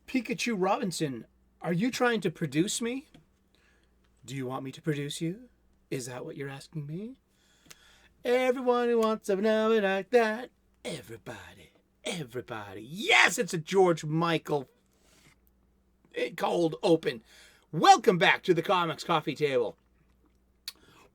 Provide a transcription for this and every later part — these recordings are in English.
Pikachu Robinson, are you trying to produce me? Do you want me to produce you? Is that what you're asking me? Everyone who wants to know it like that. Everybody. Everybody. Yes, it's a George Michael cold open. Welcome back to the Comics Coffee Table.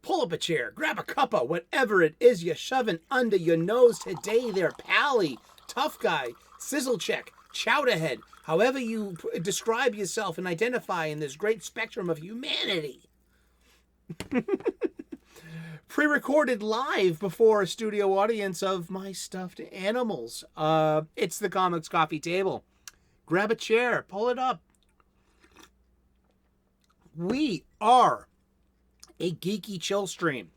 Pull up a chair, grab a cuppa, whatever it is you're shoving under your nose today there, pally, tough guy, sizzle check, chowderhead, however you describe yourself and identify in this great spectrum of humanity. Pre-recorded live before a studio audience of my stuffed animals. It's the Comics Coffee Table. Grab a chair, pull it up. We are a geeky chill stream.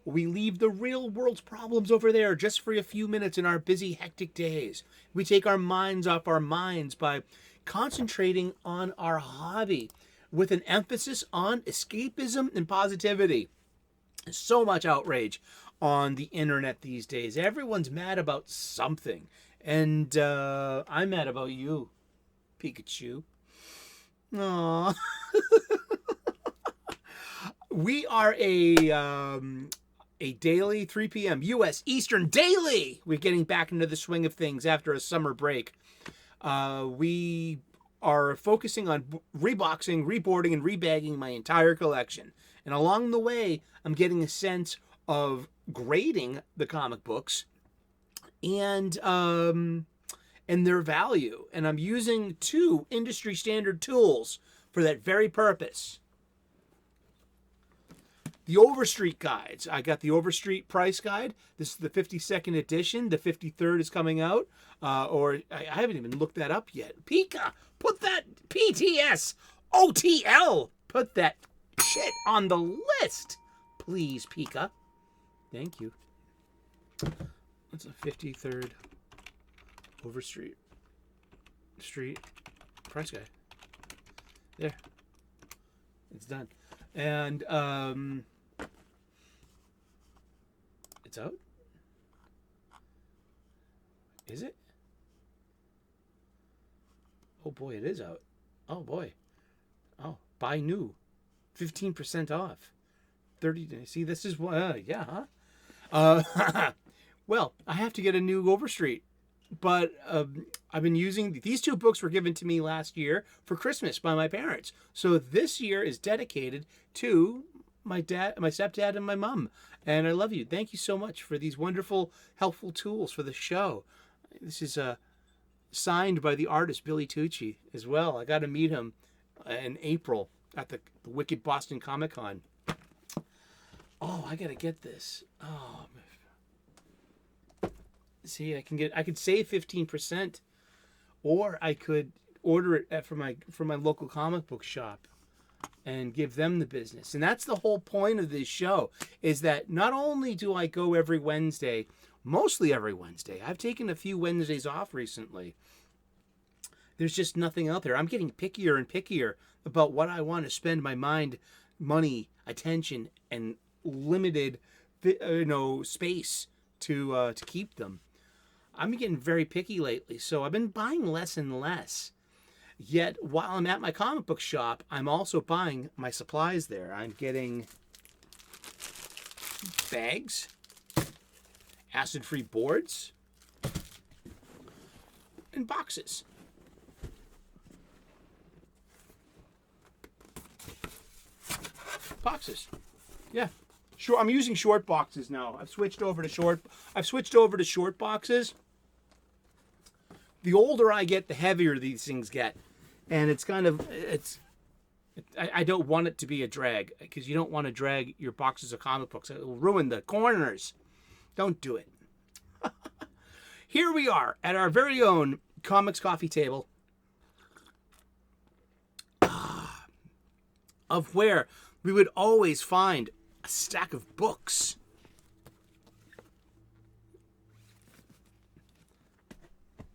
We leave the real world's problems over there just for a few minutes in our busy, hectic days. We take our minds off our minds by concentrating on our hobby with an emphasis on escapism and positivity. So much outrage on the internet these days. Everyone's mad about something. And I'm mad about you, Pikachu. Aww. We are a daily 3 p.m. U.S. Eastern daily. We're getting back into the swing of things after a summer break. We are focusing on reboxing, reboarding, and rebagging my entire collection. And along the way, I'm getting a sense of grading the comic books and their value. And I'm using 2 industry standard tools for that very purpose. The Overstreet guides. I got the Overstreet Price guide. This is the 52nd edition. The 53rd is coming out. Or I haven't even looked that up yet. Pika, put that PTS, OTL, put that shit on the list. Please, Pika. Thank you. That's a 53rd Overstreet Price guide. There. It's done. And it's out? Is it? Oh boy, it is out. Oh boy. Oh, buy new. 15% off. 30. See, this is what, yeah, huh? Well, I have to get a new Overstreet. But I've been using, these 2 books were given to me last year for Christmas by my parents. So this year is dedicated to my dad, my stepdad, and my mom. And I love you. Thank you so much for these wonderful, helpful tools for the show. This is signed by the artist Billy Tucci as well. I got to meet him in April at the Wicked Boston Comic Con. Oh, I got to get this. Oh, see, I could save 15%, or I could order it from my local comic book shop and give them the business. And that's the whole point of this show, is that not only do I go every Wednesday, mostly every Wednesday. I've taken a few Wednesdays off recently. There's just nothing out there. I'm getting pickier and pickier about what I want to spend my mind, money, attention, and limited space to keep them. I'm getting very picky lately, so I've been buying less and less. Yet, while I'm at my comic book shop, I'm also buying my supplies there. I'm getting bags, acid-free boards, and boxes. Boxes. Yeah. Sure, I'm using short boxes now. I've switched over to short boxes. The older I get, the heavier these things get. And it's kind of, I don't want it to be a drag, because you don't want to drag your boxes of comic books. It will ruin the corners. Don't do it. Here we are at our very own Comics Coffee Table, of where we would always find a stack of books.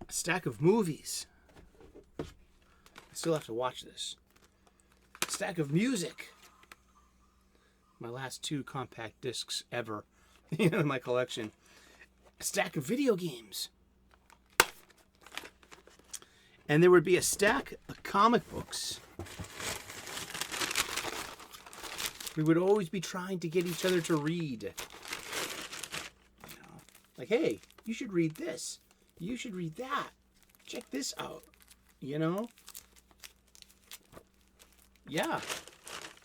A stack of movies. I still have to watch this. A stack of music. My last 2 compact discs ever in my collection. A stack of video games. and there would be a stack of comic books. We would always be trying to get each other to read. You know, like, hey, you should read this. You should read that. Check this out. You know? Yeah.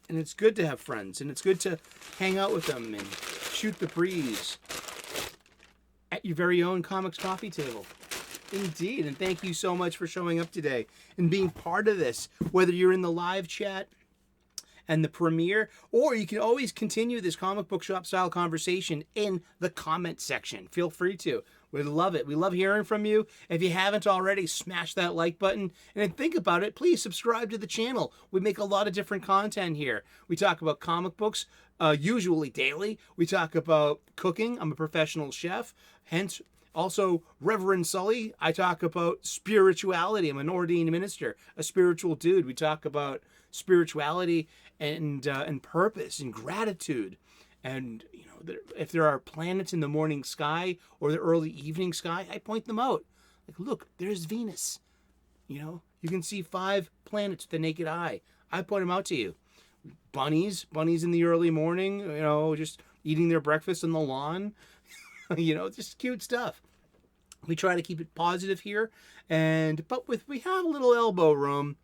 And it's good to have friends, and it's good to hang out with them and shoot the breeze at your very own comics coffee table. Indeed, and thank you so much for showing up today and being part of this, whether you're in the live chat and the premiere, or you can always continue this comic book shop style conversation in the comment section. Feel free to. We love it. We love hearing from you. If you haven't already, smash that like button. And then think about it. Please subscribe to the channel. We make a lot of different content here. We talk about comic books, usually daily. We talk about cooking. I'm a professional chef. Hence, also, Reverend Sully. I talk about spirituality. I'm an ordained minister, a spiritual dude. We talk about spirituality and purpose and gratitude. And, you know, if there are planets in the morning sky or the early evening sky, I point them out. Like, look, there's Venus. You know, you can see 5 planets with the naked eye. I point them out to you. Bunnies in the early morning, you know, just eating their breakfast on the lawn. You know, just cute stuff. We try to keep it positive here, but we have a little elbow room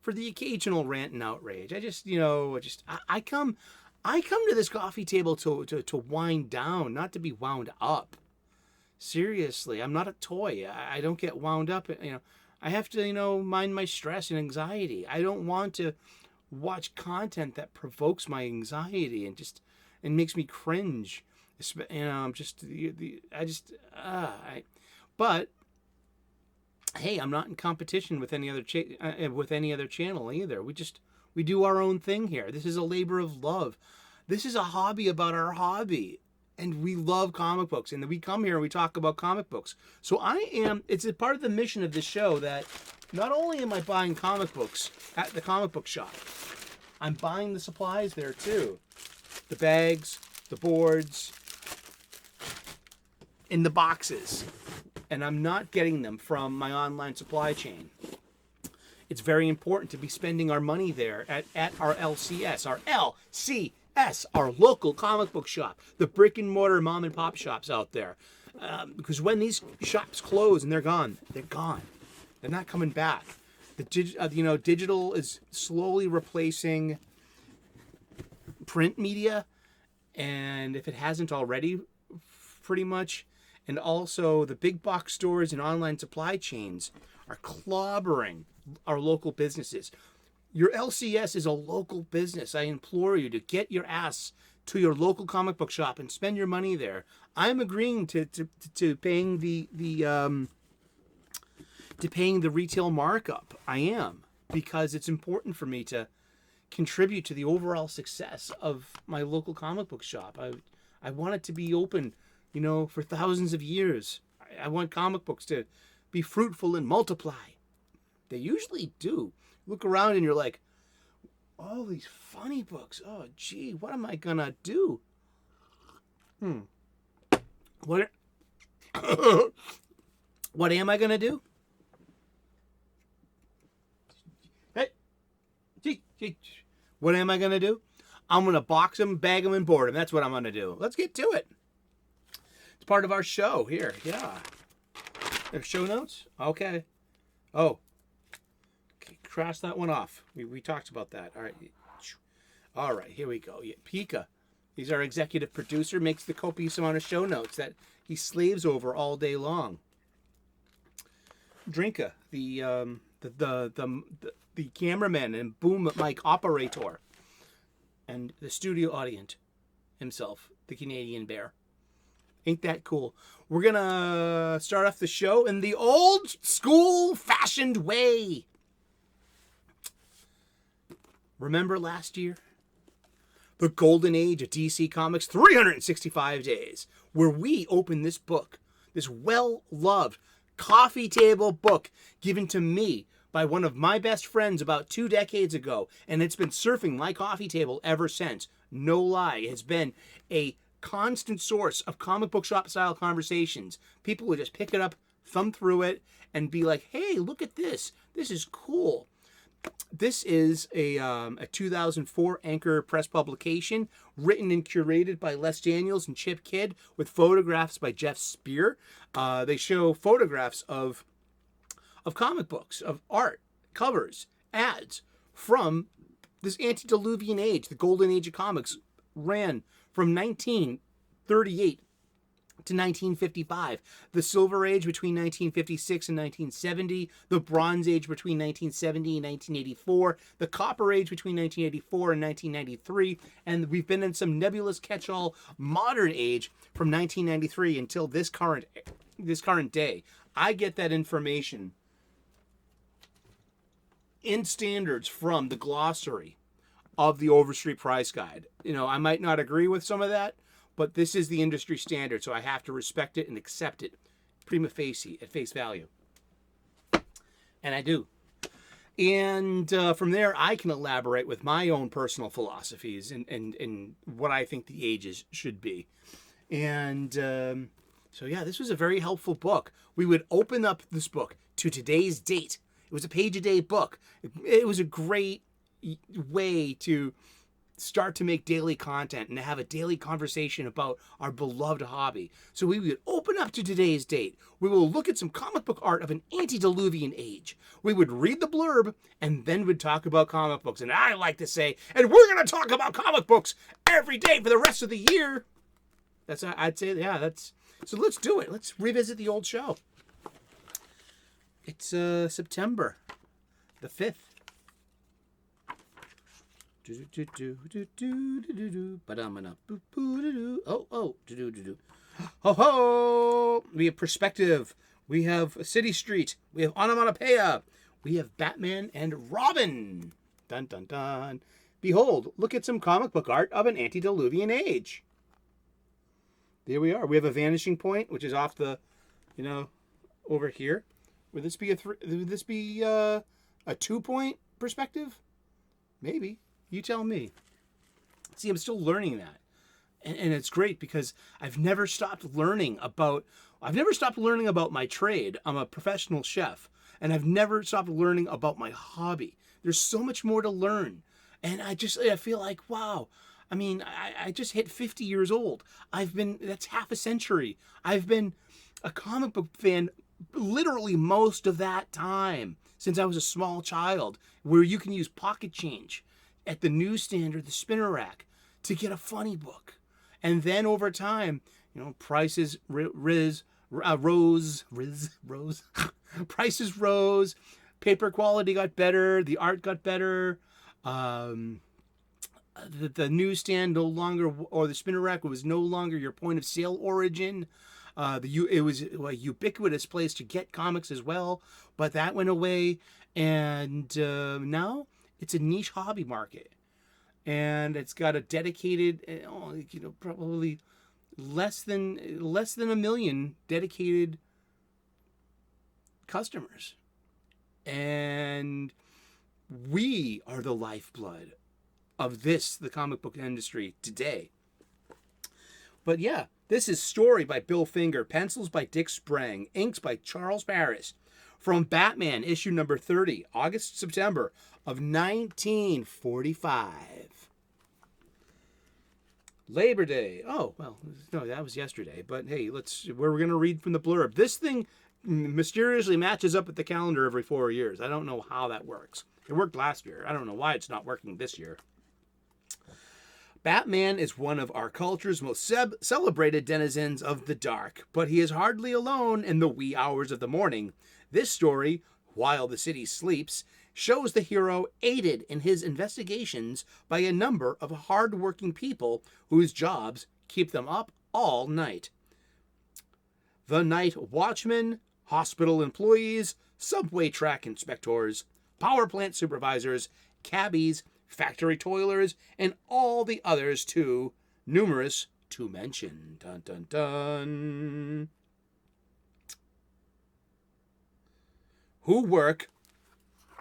for the occasional rant and outrage. I come to this coffee table to wind down, not to be wound up. Seriously, I'm not a toy. I don't get wound up. You know, I have to, you know, mind my stress and anxiety. I don't want to watch content that provokes my anxiety and makes me cringe. You know, but hey, I'm not in competition with any other channel either. We do our own thing here. This is a labor of love. This is a hobby about our hobby. And we love comic books. And we come here and we talk about comic books. So it's a part of the mission of this show that not only am I buying comic books at the comic book shop, I'm buying the supplies there too. The bags, the boards, in the boxes. And I'm not getting them from my online supply chain. It's very important to be spending our money there at our LCS, our local comic book shop, the brick and mortar mom and pop shops out there. Because when these shops close and they're gone. They're not coming back. Digital is slowly replacing print media, and if it hasn't already, pretty much. And also the big box stores and online supply chains are clobbering our local businesses. Your LCS is a local business. I implore you to get your ass to your local comic book shop and spend your money there. I'm agreeing to paying the retail markup. I am, because it's important for me to contribute to the overall success of my local comic book shop. I want it to be open, you know, for thousands of years. I want comic books to be fruitful and multiply. They usually do. Look around and you're like, all these funny books. Oh, gee, what am I gonna do? What am I gonna do? Hey, gee. What am I gonna do? I'm gonna box them, bag them, and board them. That's what I'm gonna do. Let's get to it. It's part of our show here. Yeah. There's show notes? Okay. Oh. Okay, cross that one off. We talked about that. All right. All right, here we go. Yeah, Pika. He's our executive producer, makes the copious amount of show notes that he slaves over all day long. Drinka, the cameraman and boom mic operator, and the studio audience himself, the Canadian bear. Ain't that cool? We're gonna start off the show in the old school fashioned way. Remember last year? The golden age of DC Comics, 365 days, where we opened this book, this well-loved coffee table book given to me by one of my best friends about 2 decades ago, and it's been surfing my coffee table ever since. No lie, it's been a constant source of comic book shop style conversations. People would just pick it up, thumb through it, and be like, hey, look at this. This is cool. This is a 2004 Anchor Press publication, written and curated by Les Daniels and Chip Kidd, with photographs by Jeff Spear. They show photographs of comic books, of art, covers, ads from this antediluvian age. The golden age of comics ran from 1938 to 1955, the Silver Age between 1956 and 1970, the Bronze Age between 1970 and 1984, the Copper Age between 1984 and 1993, and we've been in some nebulous catch-all Modern Age from 1993 until this current day. I get that information in standards from the glossary of the Overstreet Price Guide. I might not agree with some of that, but this is the industry standard, so I have to respect it and accept it prima facie, at face value. And I do. And from there, I can elaborate with my own personal philosophies and what I think the ages should be. And so, yeah, this was a very helpful book. We would open up this book to today's date. It was a page-a-day book. It was a great way to start to make daily content and to have a daily conversation about our beloved hobby. So we would open up to today's date. We will look at some comic book art of an antediluvian age. We would read the blurb and then would talk about comic books. And I like to say, and we're going to talk about comic books every day for the rest of the year. I'd say, yeah, so let's do it. Let's revisit the old show. It's September the 5th. Ho ho! We have perspective. We have City Street. We have onomatopoeia. We have Batman and Robin. Dun dun dun. Behold, look at some comic book art of an antediluvian age. There we are. We have a vanishing point, which is off the, over here. Would this be a 2-point perspective? Maybe. You tell me. See, I'm still learning that. And it's great because I've never stopped learning about my trade. I'm a professional chef, and I've never stopped learning about my hobby. There's so much more to learn. And I feel like, wow. I mean, I just hit 50 years old. That's half a century. I've been a comic book fan literally most of that time, since I was a small child, where you can use pocket change at the newsstand or the spinner rack to get a funny book. And then over time, prices rose, prices rose, paper quality got better, the art got better, the newsstand no longer, or the spinner rack was no longer your point of sale origin. It was a ubiquitous place to get comics as well, but that went away, and now it's a niche hobby market, and it's got a dedicated, probably less than a million dedicated customers, and we are the lifeblood of the comic book industry today. But yeah, this is story by Bill Finger, pencils by Dick Sprang, inks by Charles Paris, from Batman issue number 30, August-September of 1945. Labor Day. Oh, well, no, that was yesterday. But hey, we're going to read from the blurb. This thing mysteriously matches up with the calendar every 4 years. I don't know how that works. It worked last year. I don't know why it's not working this year. Batman is one of our culture's most celebrated denizens of the dark, but he is hardly alone in the wee hours of the morning. This story, While the City Sleeps, shows the hero aided in his investigations by a number of hard-working people whose jobs keep them up all night. The night watchmen, hospital employees, subway track inspectors, power plant supervisors, cabbies, factory toilers, and all the others too numerous to mention. Dun dun dun. Who work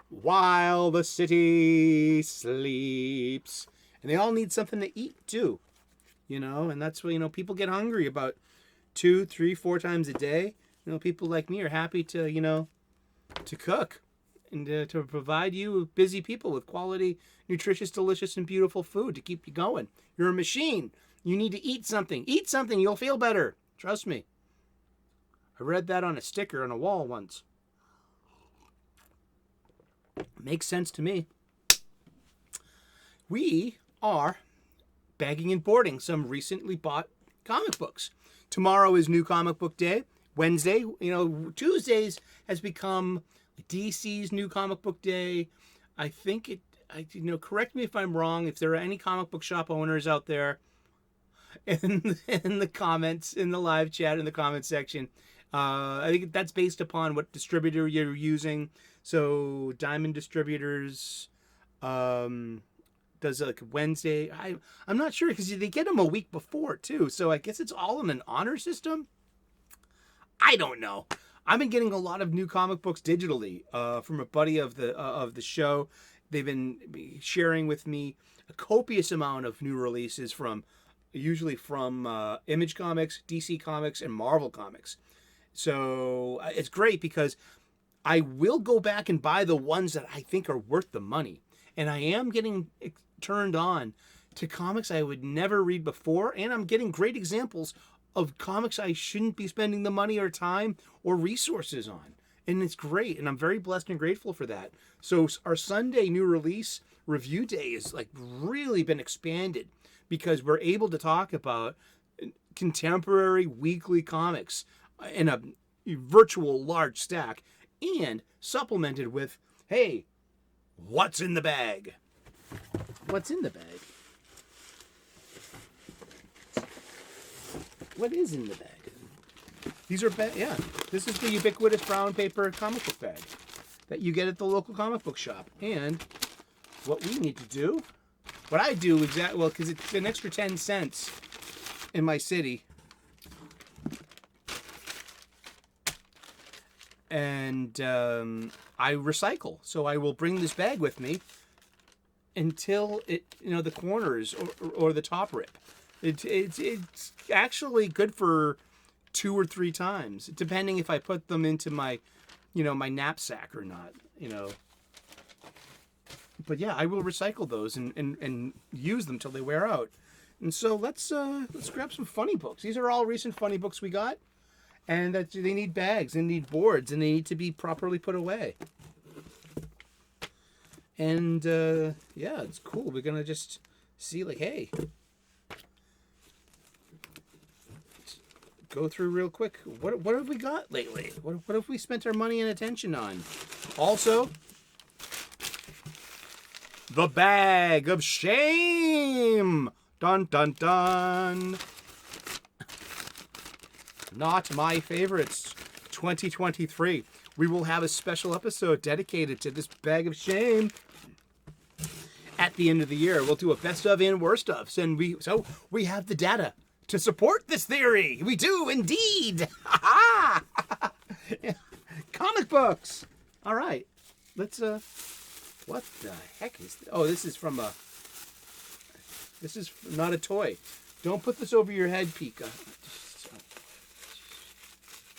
while the city sleeps. And they all need something to eat too. And that's what, people get hungry about 2, 3, 4 times a day. people like me are happy to, to cook and to provide you busy people with quality, nutritious, delicious, and beautiful food to keep you going. You're a machine. You need to eat something. Eat something. You'll feel better. Trust me. I read that on a sticker on a wall once. Makes sense to me. We are bagging and boarding some recently bought comic books. Tomorrow is New Comic Book Day. Wednesday, Tuesdays has become DC's New Comic Book Day. I think correct me if I'm wrong. If there are any comic book shop owners out there in the comments, in the live chat, in the comment section, I think that's based upon what distributor you're using. So Diamond Distributors does like Wednesday. I'm not sure because they get them a week before too. So I guess it's all in an honor system. I don't know. I've been getting a lot of new comic books digitally from a buddy of the show. They've been sharing with me a copious amount of new releases usually from Image Comics, DC Comics, and Marvel Comics. So it's great because I will go back and buy the ones that I think are worth the money. And I am getting turned on to comics I would never read before. And I'm getting great examples of comics I shouldn't be spending the money or time or resources on. And it's great. And I'm very blessed and grateful for that. So our Sunday new release review day is like really been expanded because we're able to talk about contemporary weekly comics in a virtual large stack and supplemented with, hey, what's in the bag? What's in the bag? What is in the bag? These are this is the ubiquitous brown paper comic book bag that you get at the local comic book shop. And what we need to do, what I do because it's an extra 10 cents in my city. And I recycle. So I will bring this bag with me until the corners or the top rip. It's actually good for 2 or 3 times, depending if I put them into my, my knapsack or not, But yeah, I will recycle those and use them till they wear out. And so let's grab some funny books. These are all recent funny books we got. And that they need bags, they need boards, and they need to be properly put away. And it's cool. We're gonna just see, like, hey, go through real quick. What have we got lately? What have we spent our money and attention on? Also, the bag of shame. Dun dun dun. Not my favorites. 2023. We will have a special episode dedicated to this bag of shame at the end of the year. We'll do a best of and worst of. So we have the data to support this theory. We do indeed. Comic books. All right. Let's what the heck is this? Oh, this is not a toy. Don't put this over your head, Pika.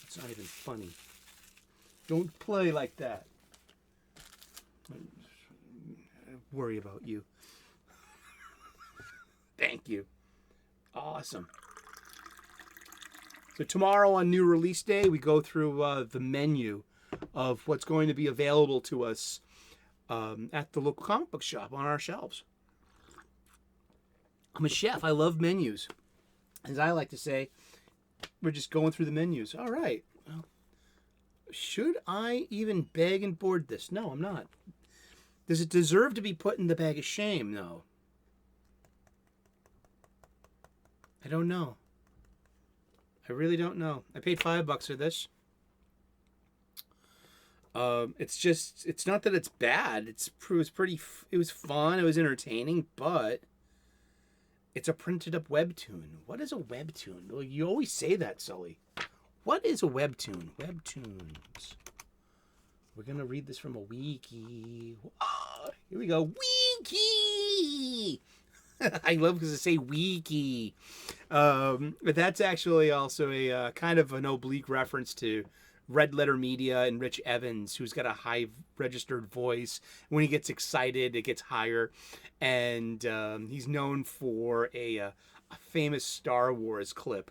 It's not even funny. Don't play like that. I worry about you. Thank you. Awesome. So tomorrow on new release day, we go through the menu of what's going to be available to us at the local comic book shop on our shelves. I'm a chef. I love menus. As I like to say, we're just going through the menus. All right. Well, should I even bag and board this? No, I'm not. Does it deserve to be put in the bag of shame? No. I don't know. I really don't know. I paid $5 for this. It's not that it's bad. It was fun. It was entertaining, but it's a printed up webtoon. What is a webtoon? Well, you always say that, Sully. What is a webtoon? Webtoons. We're going to read this from a wiki. Oh, here we go. Wiki! I love because I say wiki. But that's actually also a kind of an oblique reference to Red Letter Media and Rich Evans, who's got a high registered voice. When he gets excited, it gets higher. And he's known for a famous Star Wars clip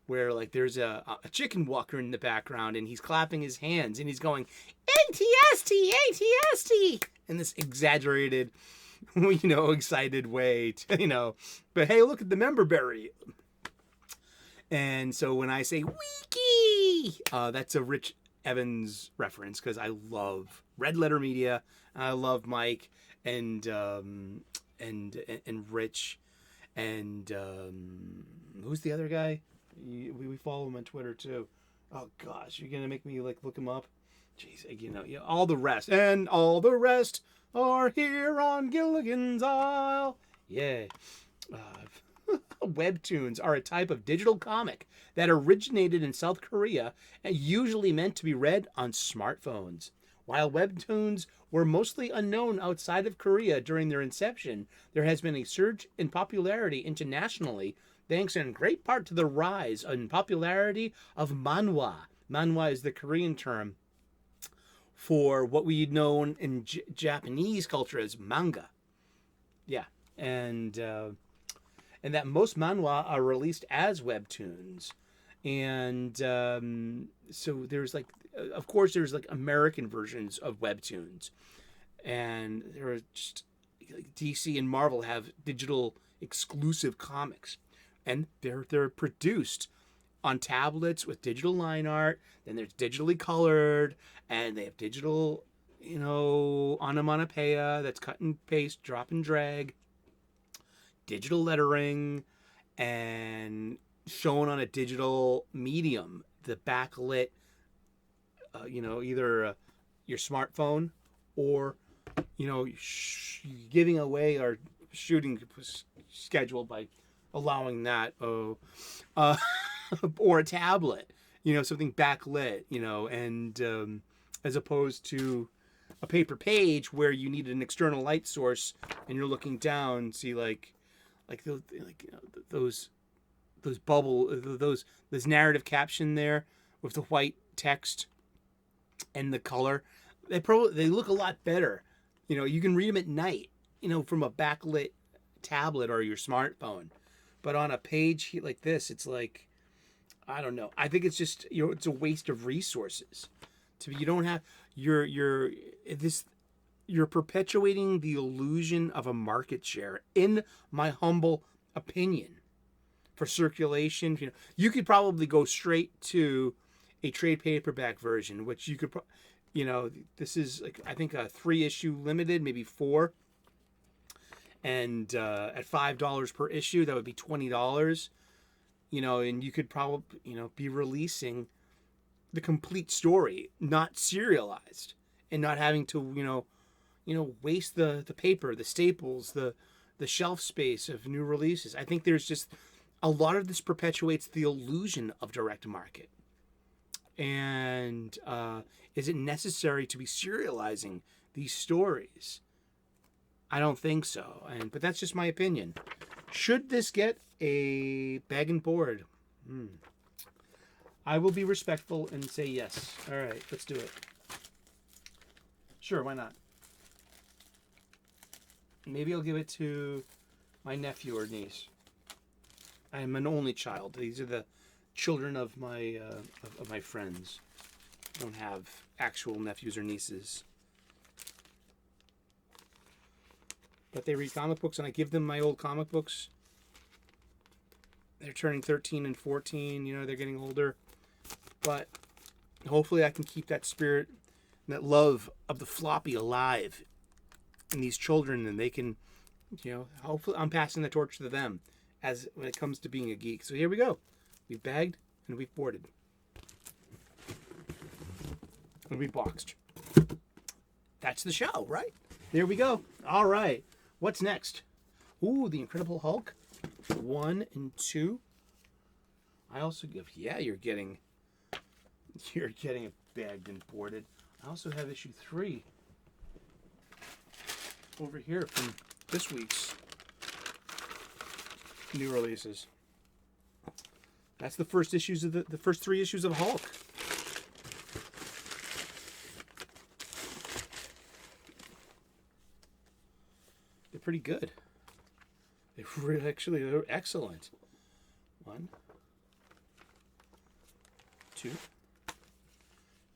where like there's a chicken walker in the background and he's clapping his hands and he's going, ATST, ATST, in this exaggerated, excited way, but hey, look at the member berry. And so when I say Wiki, that's a Rich Evans reference because I love Red Letter Media. I love Mike and Rich and who's the other guy? We follow him on Twitter too. Oh gosh, you're gonna make me like look him up. Jeez, all the rest are here on Gilligan's Isle. Yeah. Webtoons are a type of digital comic that originated in South Korea and usually meant to be read on smartphones. While webtoons were mostly unknown outside of Korea during their inception, there has been a surge in popularity internationally, thanks in great part to the rise in popularity of manhwa. Manhwa is the Korean term for what we know in Japanese culture as manga. Yeah, and that most manhwa are released as webtoons. And so there's like, of course, there's like American versions of webtoons. And there are just, like, DC and Marvel have digital exclusive comics. And they're produced on tablets with digital line art. Then there's digitally colored. And they have digital, onomatopoeia that's cut and paste, drop and drag. Digital lettering. And shown on a digital medium, the backlit, either your smartphone or, giving away our shooting schedule by allowing that, or a tablet, something backlit, and as opposed to a paper page where you need an external light source and you're looking down, see those narrative caption there with the white text and the color, they look a lot better. You can read them at night, from a backlit tablet or your smartphone. But on a page like this, it's like, I don't know. I think it's just, it's a waste of resources. You don't have you're perpetuating the illusion of a market share, in my humble opinion. For circulation, you could probably go straight to a trade paperback version, which you could, this is like, I think a 3-issue limited, maybe 4, and at $5 per issue, that would be $20. And you could probably, be releasing the complete story, not serialized, and not having to, waste the paper, the staples, the shelf space of new releases. I think there's just a lot of this perpetuates the illusion of direct market. And is it necessary to be serializing these stories? I don't think so. But that's just my opinion. Should this get a bag and board? I will be respectful and say yes. All right, let's do it. Sure, why not? Maybe I'll give it to my nephew or niece. I am an only child. These are the children of my friends. I don't have actual nephews or nieces. But they read comic books, and I give them my old comic books. They're turning 13 and 14. They're getting older. But hopefully I can keep that spirit and that love of the floppy alive in these children, and they can, hopefully I'm passing the torch to them when it comes to being a geek. So here we go. We've bagged and we've boarded. And we've boxed. That's the show, right? There we go. All right. What's next? Ooh, the Incredible Hulk 1 and 2. I also give, you're getting it bagged and boarded. I also have issue 3 over here from this week's new releases. That's the first issues of the first 3 issues of Hulk. pretty good. They're excellent. 1, 2,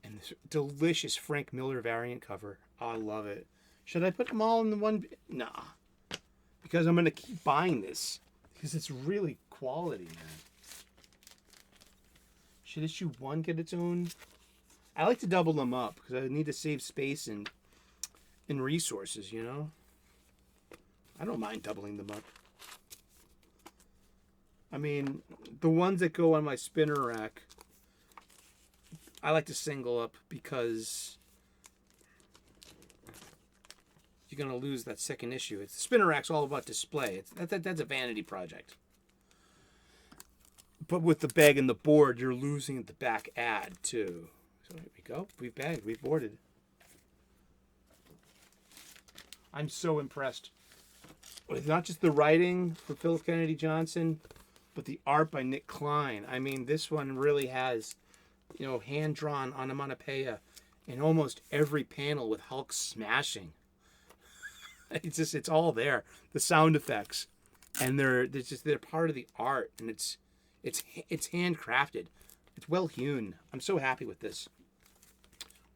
and this delicious Frank Miller variant cover. Oh, I love it. Should I put them all in the one? Nah, because I'm gonna keep buying this because it's really quality, man. Should issue 1 get its own? I like to double them up because I need to save space and resources. You know, I don't mind doubling them up. I mean, the ones that go on my spinner rack, I like to single up because you're going to lose that second issue. The spinner rack's all about display. That's a vanity project. But with the bag and the board, you're losing the back ad, too. So here we go. We've bagged. We've boarded. I'm so impressed with not just the writing for Philip Kennedy Johnson, but the art by Nick Klein. I mean, this one really has, you know, hand-drawn onomatopoeia in almost every panel with Hulk smashing. It's all there. The sound effects, and they're part of the art, and it's handcrafted. It's well hewn. I'm so happy with this.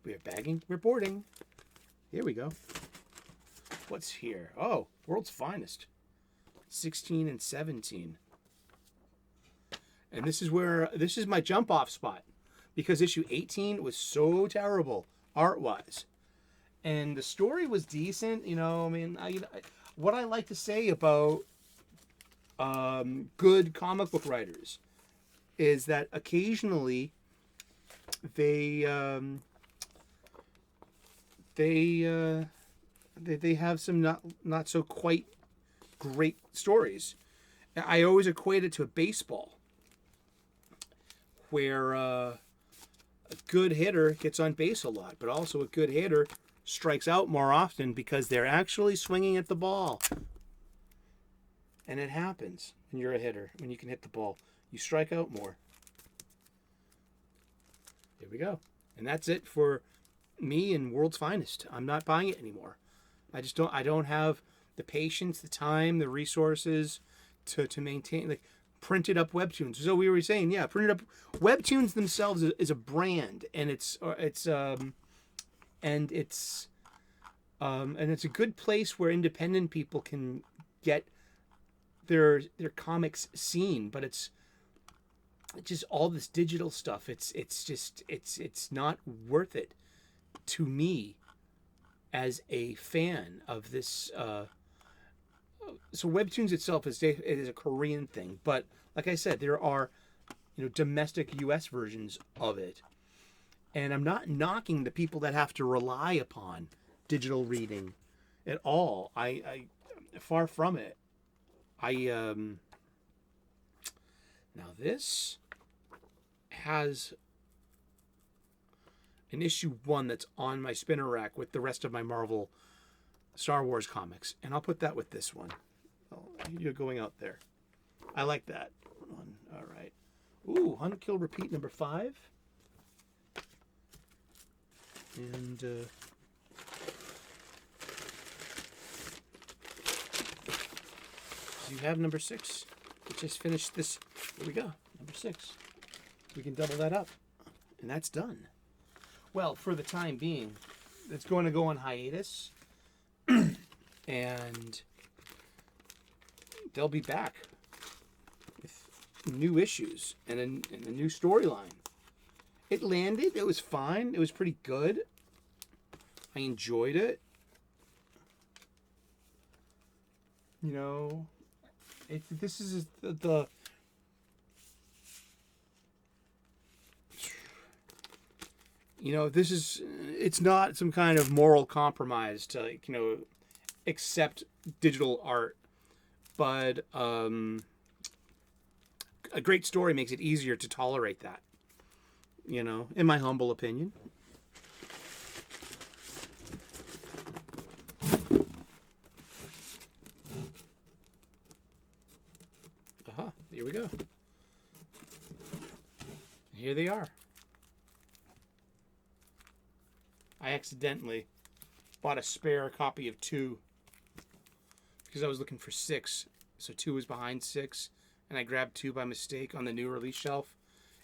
We are bagging. We're boarding. Here we go. What's here? Oh, World's Finest. 16 and 17. And this is my jump off spot because issue 18 was so terrible art-wise. And the story was decent, you know. I mean, what I like to say about good comic book writers is that occasionally they have some not so quite great stories. I always equate it to a baseball, where a good hitter gets on base a lot, but also a good hitter strikes out more often because they're actually swinging at the ball. And it happens when you're a hitter, when you can hit the ball. You strike out more. There we go. And that's it for me and World's Finest. I'm not buying it anymore. I don't have the patience, the time, the resources to maintain, like, printed up webtoons. So we were saying, yeah, printed up webtoons themselves is a brand, and it's a good place where independent people can get their comics seen, but it's just all this digital stuff. It's not worth it to me as a fan of this. So webtoons itself is a Korean thing, but like I said, there are, you know, domestic U.S. versions of it, and I'm not knocking the people that have to rely upon digital reading at all. I far from it. Now this has an issue 1 that's on my spinner rack with the rest of my Marvel Star Wars comics, and I'll put that with this one. Oh, you're going out there. I like that one. All right. Ooh, 100 Kill Repeat number 5. And do you have number 6? We just finished this. Here we go. Number 6. We can double that up. And that's done. Well, for the time being, it's going to go on hiatus. And they'll be back with new issues and a new storyline. It landed. It was fine. It was pretty good. I enjoyed it. You know, this is the you know, it's not some kind of moral compromise to, like, you know, accept digital art, but a great story makes it easier to tolerate that, you know, in my humble opinion. Here we go. Here they are. I accidentally bought a spare copy of 2 because I was looking for 6. So 2 was behind 6, and I grabbed 2 by mistake on the new release shelf.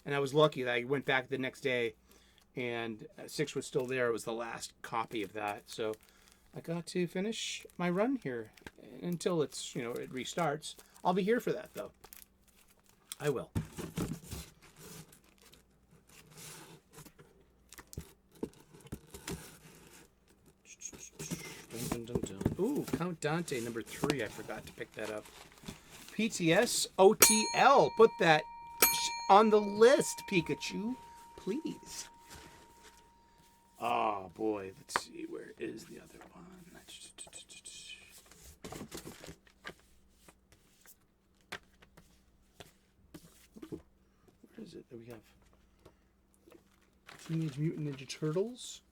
And I was lucky that I went back the next day, and 6 was still there. It was the last copy of that. So I got to finish my run here until it's, it restarts. I'll be here for that, though. I will. Ooh, Count Dante, number 3. I forgot to pick that up. PTS OTL. Put that on the list, Pikachu. Please. Oh, boy. Let's see. Where is the other one? Ooh, where is it that we have? Teenage Mutant Ninja Turtles.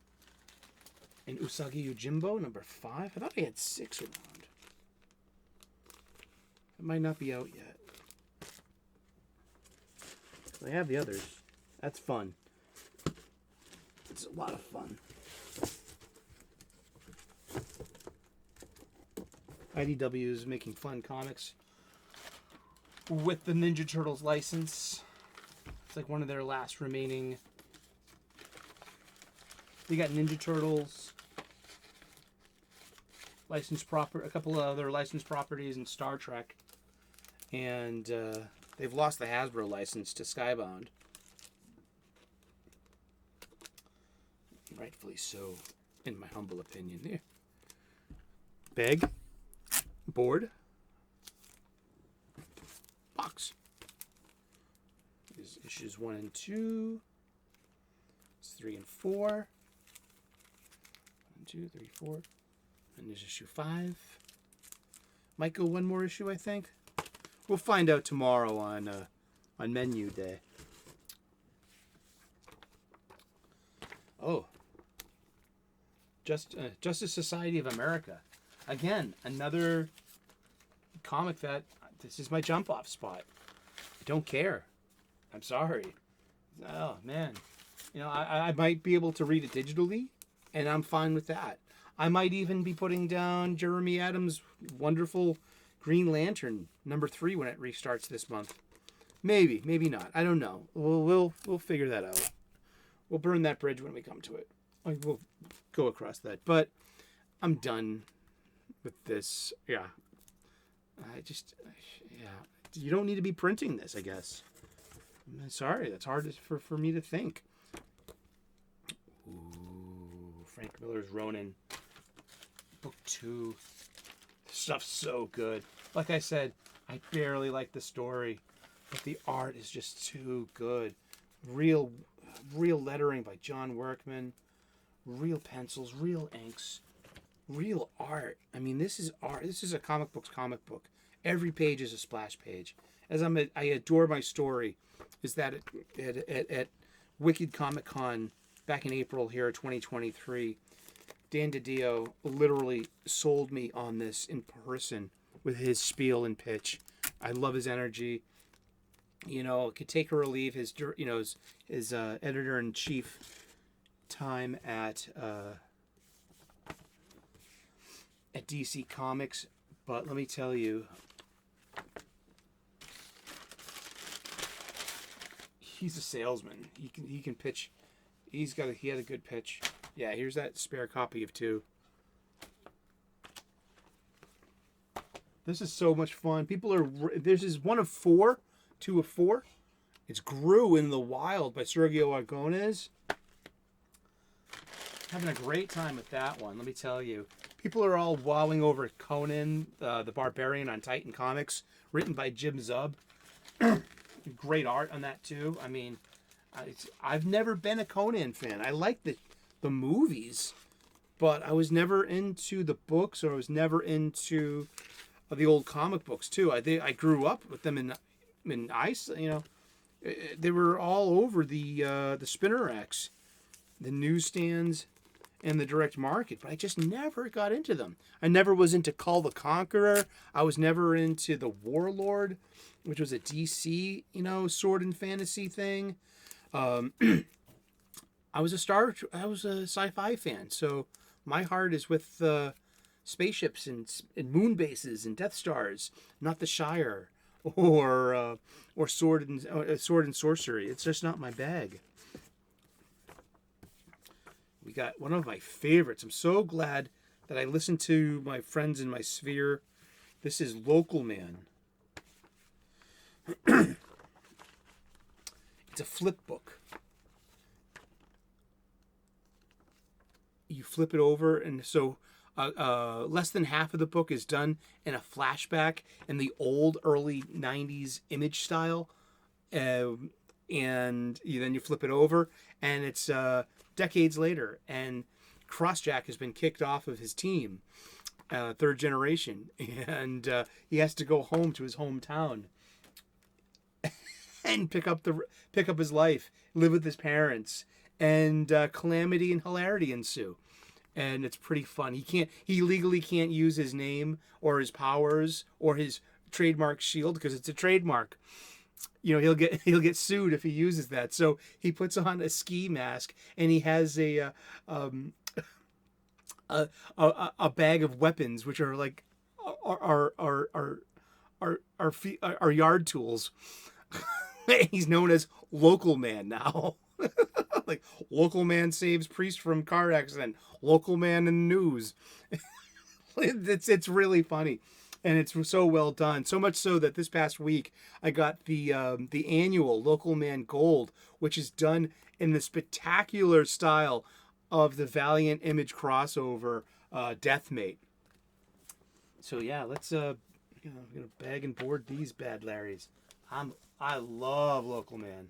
And Usagi Yojimbo, number 5. I thought I had 6 around. It might not be out yet. I have the others. That's fun. It's a lot of fun. IDW is making fun comics with the Ninja Turtles license. It's like one of their last remaining. They got Ninja Turtles, a couple of other licensed properties in Star Trek, and they've lost the Hasbro license to Skybound. Rightfully so, in my humble opinion. Here. Bag, board, box. Is issues 1 and 2. It's 3 and 4. 1, 2, 3, 4. And there's issue 5. Might go one more issue, I think. We'll find out tomorrow on menu day. Oh. Justice Society of America. Again, another comic that this is my jump off spot. I don't care. I'm sorry. Oh man. I might be able to read it digitally, and I'm fine with that. I might even be putting down Jeremy Adams' wonderful Green Lantern number 3 when it restarts this month. Maybe not. I don't know. We'll figure that out. We'll burn that bridge when we come to it. We'll go across that. But I'm done with this. Yeah. You don't need to be printing this, I guess. I'm sorry. That's hard for me to think. Ooh, Frank Miller's Ronin. Book 2. This stuff's so good. Like I said, I barely like the story, but the art is just too good. Real lettering by John Workman. Real pencils, real inks, real art. I mean, this is art. This is a comic book. Every page is a splash page. I adore my story. Is that at Wicked Comic Con back in April here, 2023, Dan DiDio literally sold me on this in person with his spiel and pitch. I love his energy. Could take or leave his editor-in-chief time at DC Comics, but let me tell you, he's a salesman. He can pitch. He had a good pitch. Yeah, here's that spare copy of 2. This is so much fun. This is 1 of 4, 2 of 4. It's Grew in the Wild by Sergio Aragonés. Having a great time with that one, let me tell you. People are all wowing over Conan, the Barbarian on Titan Comics, written by Jim Zub. Great art on that too. I mean, I've never been a Conan fan. I like the movies, but I was never into the books, or I was never into the old comic books too. I grew up with them in ice. They were all over the spinner racks, the newsstands, and the direct market, but I just never got into them. I never was into Call the Conqueror. I was never into the Warlord, which was a DC, sword and fantasy thing. I was a sci-fi fan, so my heart is with spaceships and moon bases and Death Stars, not the Shire, or sword and sorcery. It's just not my bag. We got one of my favorites. I'm so glad that I listened to my friends in my sphere. This is Local Man. It's a flip book. You flip it over, and so less than half of the book is done in a flashback in the old early 90s image style. And then you flip it over, and it's decades later, and Crossjack has been kicked off of his team, third generation, and he has to go home to his hometown and pick up his life, live with his parents, and calamity and hilarity ensue. And it's pretty fun. He legally can't use his name or his powers or his trademark shield because it's a trademark. You know, he'll get sued if he uses that. So he puts on a ski mask, and he has a bag of weapons, which are like our yard tools. He's known as Local Man now. Like, Local Man saves priest from car accident. Local Man in the news. It's really funny. And it's so well done. So much so that this past week I got the annual Local Man Gold, which is done in the spectacular style of the Valiant Image crossover Deathmate. So yeah, let's I'm gonna bag and board these bad Larrys. I love Local Man.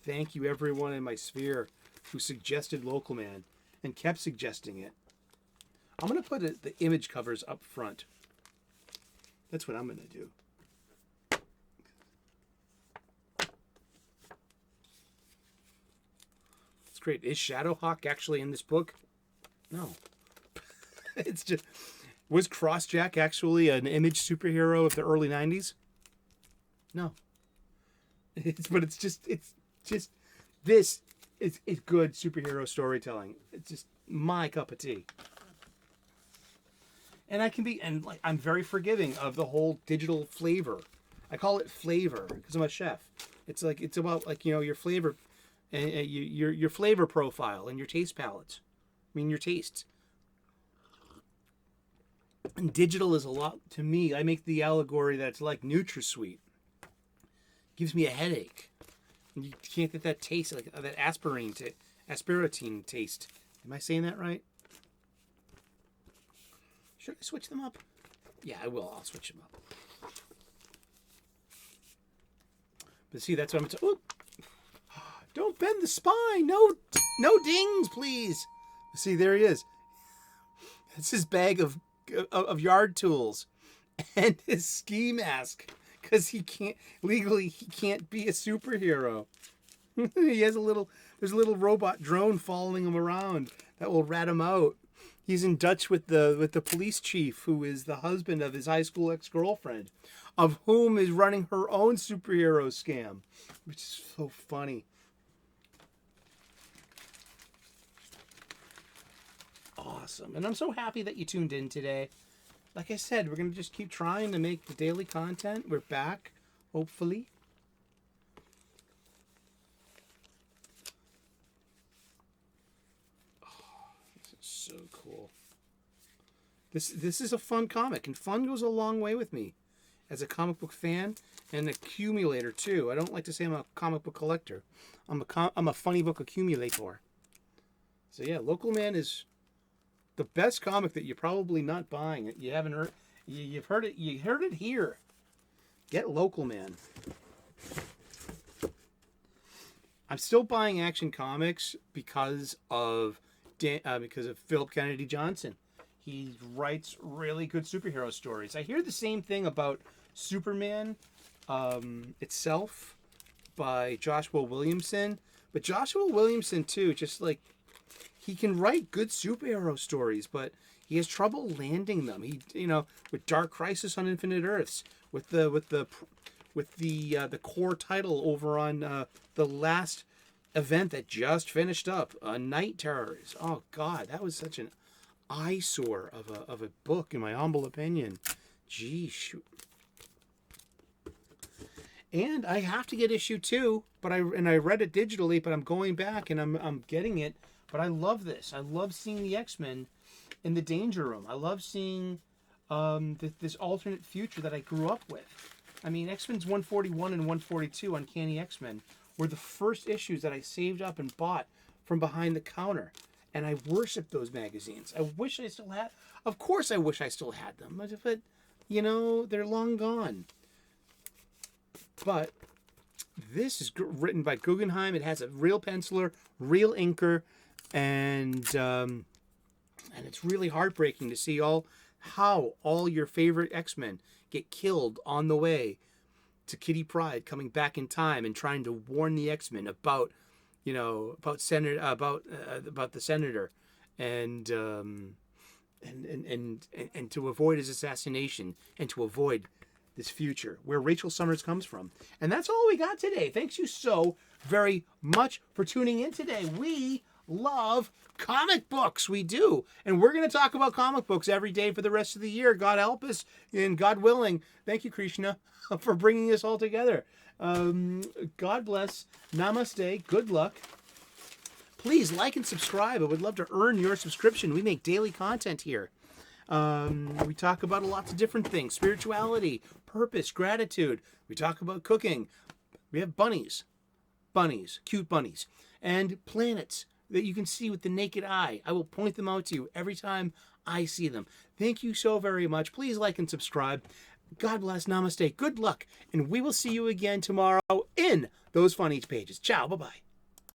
Thank you everyone in my sphere who suggested Local Man and kept suggesting it. I'm gonna put the image covers up front. That's what I'm going to do. It's great. Is Shadowhawk actually in this book? No. It's just... Was Crossjack actually an Image superhero of the early 90s? No. It's just this is good superhero storytelling. It's just my cup of tea. And I'm very forgiving of the whole digital flavor. I call it flavor because I'm a chef. It's about your flavor, and your flavor profile and your taste palettes. I mean, your tastes. And digital is a lot to me. I make the allegory that it's like NutraSweet. Gives me a headache. And you can't get that taste, like that aspartame taste. Am I saying that right? Should I switch them up? Yeah, I will. I'll switch them up. But see, that's what I'm talking. Don't bend the spine. No dings, please. See, there he is. That's his bag of yard tools and his ski mask, because he can't be a superhero. There's a little robot drone following him around that will rat him out. He's in Dutch with the police chief, who is the husband of his high school ex-girlfriend, of whom is running her own superhero scam, which is so funny. Awesome. And I'm so happy that you tuned in today. Like I said, we're going to just keep trying to make the daily content. We're back, hopefully. So cool. This is a fun comic, and fun goes a long way with me as a comic book fan and accumulator too. I don't like to say I'm a comic book collector. I'm a funny book accumulator. So yeah, Local Man is the best comic that you're probably not buying. You haven't heard. You've heard it. You heard it here. Get Local Man. I'm still buying Action Comics because of Philip Kennedy Johnson. He writes really good superhero stories. I hear the same thing about Superman itself by Joshua Williamson. But Joshua Williamson too, just like, he can write good superhero stories, but he has trouble landing them. With Dark Crisis on Infinite Earths, with the core title over on the last event that just finished up, Night Terrors. Oh God, that was such an eyesore of a book, in my humble opinion. Gee, shoot. And I have to get issue 2, but I read it digitally, but I'm going back and I'm getting it. But I love this. I love seeing the X-Men in the Danger Room. I love seeing this alternate future that I grew up with. I mean, X-Men's 141 and 142, Uncanny X-Men, were the first issues that I saved up and bought from behind the counter. And I worship those magazines. I wish I still had. Of course I wish I still had them. But, you know, they're long gone. But this is written by Guggenheim. It has a real penciler, real inker, and it's really heartbreaking to see how all your favorite X-Men get killed on the way to Kitty Pryde coming back in time and trying to warn the X-Men about the senator and to avoid his assassination and to avoid this future where Rachel Summers comes from. And that's all we got today. Thanks you so very much for tuning in today. We love comic books. We do. And we're going to talk about comic books every day for the rest of the year. God help us and God willing. Thank you, Krishna, for bringing us all together. God bless. Namaste. Good luck. Please like and subscribe. I would love to earn your subscription. We make daily content here. We talk about lots of different things. Spirituality, purpose, gratitude. We talk about cooking. We have bunnies, cute bunnies, and planets that you can see with the naked eye. I will point them out to you every time I see them. Thank you so very much. Please like and subscribe. God bless. Namaste. Good luck. And we will see you again tomorrow in those funny pages. Ciao. Bye-bye.